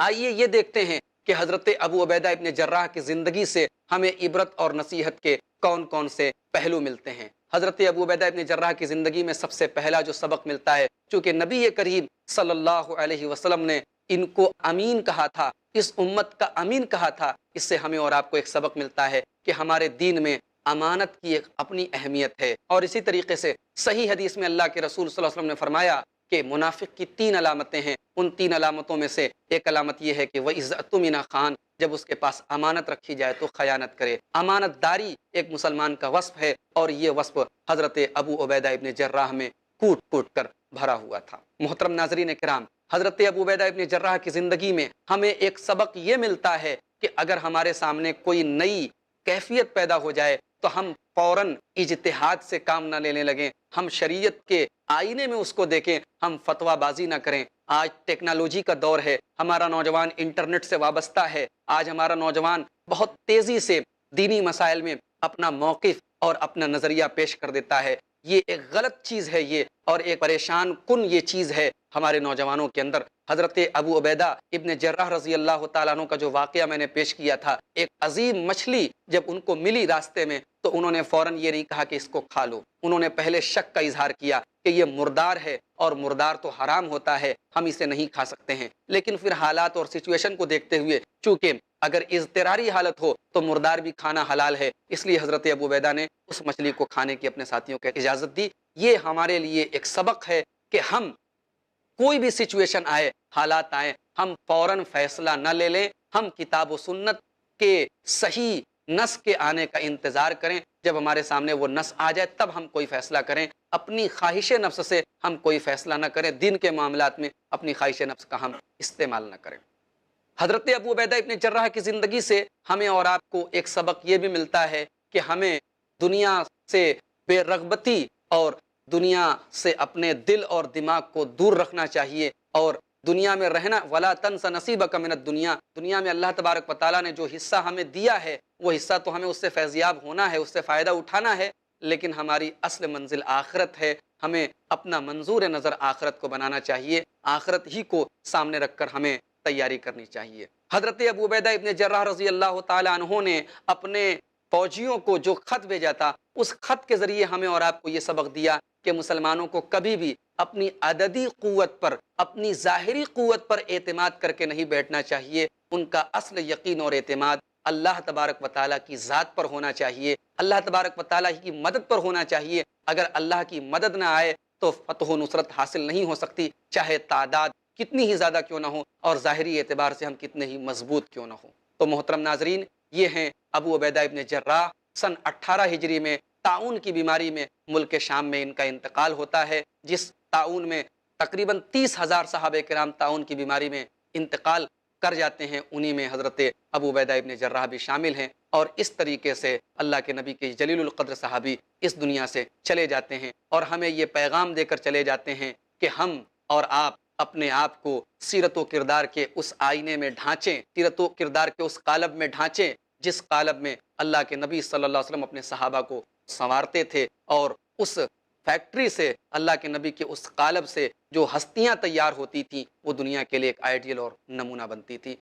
آئیے یہ دیکھتے ہیں کہ حضرت ابو عبیدہ ابن جراح کی زندگی سے ہمیں عبرت اور نصیحت کے کون کون سے پہلو ملتے ہیں۔ حضرت ابو عبیدہ ابن جراح کی زندگی میں سب سے پہلا جو سبق ملتا ہے، چونکہ نبی کریم صلی اللہ علیہ وسلم نے ان کو امین کہا تھا، اس امت کا امین کہا تھا، اس سے ہمیں اور آپ کو ایک سبق ملتا ہے کہ ہمارے دین میں امانت کی ایک اپنی اہمیت ہے۔ اور اسی طریقے سے صحیح حدیث میں اللہ کے رسول صلی اللہ علیہ وسلم نے فرمایا کہ منافق کی 3 علامتیں ہیں، ان 3 علامتوں میں سے ایک علامت یہ ہے کہ وہ عزت من خان، جب اس کے پاس امانت رکھی جائے تو خیانت کرے۔ امانت داری ایک مسلمان کا وصف ہے، اور یہ وصف حضرت ابو عبیدہ ابن جراح میں کوٹ کوٹ کر بھرا ہوا تھا۔ محترم ناظرین کرام، حضرت ابو عبیدہ ابن جراح کی زندگی میں ہمیں ایک سبق یہ ملتا ہے کہ اگر ہمارے سامنے کوئی نئی کیفیت پیدا ہو جائے تو ہم فوراً اجتہاد سے کام نہ لینے لگیں، ہم شریعت کے آئینے میں اس کو دیکھیں، ہم فتویٰ بازی نہ کریں۔ آج ٹیکنالوجی کا دور ہے، ہمارا نوجوان انٹرنیٹ سے وابستہ ہے، آج ہمارا نوجوان بہت تیزی سے دینی مسائل میں اپنا موقف اور اپنا نظریہ پیش کر دیتا ہے۔ یہ ایک غلط چیز ہے، یہ اور ایک پریشان کن یہ چیز ہے ہمارے نوجوانوں کے اندر۔ حضرت ابو عبیدہ ابن جراح رضی اللہ تعالیٰ عنہ کا جو واقعہ میں نے پیش کیا تھا، ایک عظیم مچھلی جب ان کو ملی راستے میں تو انہوں نے فوراً یہ نہیں کہا کہ اس کو کھا لو، انہوں نے پہلے شک کا اظہار کیا کہ یہ مردار ہے اور مردار تو حرام ہوتا ہے، ہم اسے نہیں کھا سکتے ہیں۔ لیکن پھر حالات اور سچویشن کو دیکھتے ہوئے، چونکہ اگر اضطراری حالت ہو تو مردار بھی کھانا حلال ہے، اس لیے حضرت ابو عبیدہ نے اس مچھلی کو کھانے کی اپنے ساتھیوں کو اجازت دی۔ یہ ہمارے لیے ایک سبق ہے کہ ہم کوئی بھی سچویشن آئے، حالات آئیں، ہم فوراً فیصلہ نہ لے لیں، ہم کتاب و سنت کے صحیح نص کے آنے کا انتظار کریں۔ جب ہمارے سامنے وہ نص آ جائے تب ہم کوئی فیصلہ کریں، اپنی خواہش نفس سے ہم کوئی فیصلہ نہ کریں، دین کے معاملات میں اپنی خواہش نفس کا ہم استعمال نہ کریں۔ حضرت ابو عبیدہ ابن جراح کی زندگی سے ہمیں اور آپ کو ایک سبق یہ بھی ملتا ہے کہ ہمیں دنیا سے بے رغبتی اور دنیا سے اپنے دل اور دماغ کو دور رکھنا چاہیے، اور دنیا میں رہنا، ولا تنس نصیبک من الدنیا، دنیا میں اللہ تبارک و تعالیٰ نے جو حصہ ہمیں دیا ہے وہ حصہ تو ہمیں اس سے فیضیاب ہونا ہے، اس سے فائدہ اٹھانا ہے، لیکن ہماری اصل منزل آخرت ہے، ہمیں اپنا منظور نظر آخرت کو بنانا چاہیے، آخرت ہی کو سامنے رکھ کر ہمیں تیاری کرنی چاہیے۔ حضرت ابو عبیدہ ابن جراح رضی اللہ تعالیٰ عنہ نے اپنے فوجیوں کو جو خط بھیجا تھا، اس خط کے ذریعے ہمیں اور آپ کو یہ سبق دیا کہ مسلمانوں کو کبھی بھی اپنی عددی قوت پر، اپنی ظاہری قوت پر اعتماد کر کے نہیں بیٹھنا چاہیے، ان کا اصل یقین اور اعتماد اللہ تبارک و تعالیٰ کی ذات پر ہونا چاہیے، اللہ تبارک و تعالیٰ کی مدد پر ہونا چاہیے۔ اگر اللہ کی مدد نہ آئے تو فتح و نصرت حاصل نہیں ہو سکتی، چاہے تعداد کتنی ہی زیادہ کیوں نہ ہو اور ظاہری اعتبار سے ہم کتنے ہی مضبوط کیوں نہ ہوں۔ تو محترم ناظرین، یہ ہیں ابو عبیدہ ابن جراح۔ سن 18 ہجری میں طاعون کی بیماری میں ملک شام میں ان کا انتقال ہوتا ہے، جس طاعون میں تقریباً 30,000 صحابہ کرام طاعون کی بیماری میں انتقال کر جاتے ہیں، انہی میں حضرت ابو عبیدہ ابن جراح بھی شامل ہیں، اور اس طریقے سے اللہ کے نبی کے جلیل القدر صحابی اس دنیا سے چلے جاتے ہیں، اور ہمیں یہ پیغام دے کر چلے جاتے ہیں کہ ہم اور آپ اپنے آپ کو سیرت و کردار کے اس آئینے میں ڈھانچیں، سیرت و کردار کے اس قالب میں ڈھانچیں جس قالب میں اللہ کے نبی صلی اللہ علیہ وسلم اپنے صحابہ کو سنوارتے تھے، اور اس فیکٹری سے، اللہ کے نبی کے اس قالب سے جو ہستیاں تیار ہوتی تھیں، وہ دنیا کے لیے ایک آئیڈیل اور نمونہ بنتی تھی۔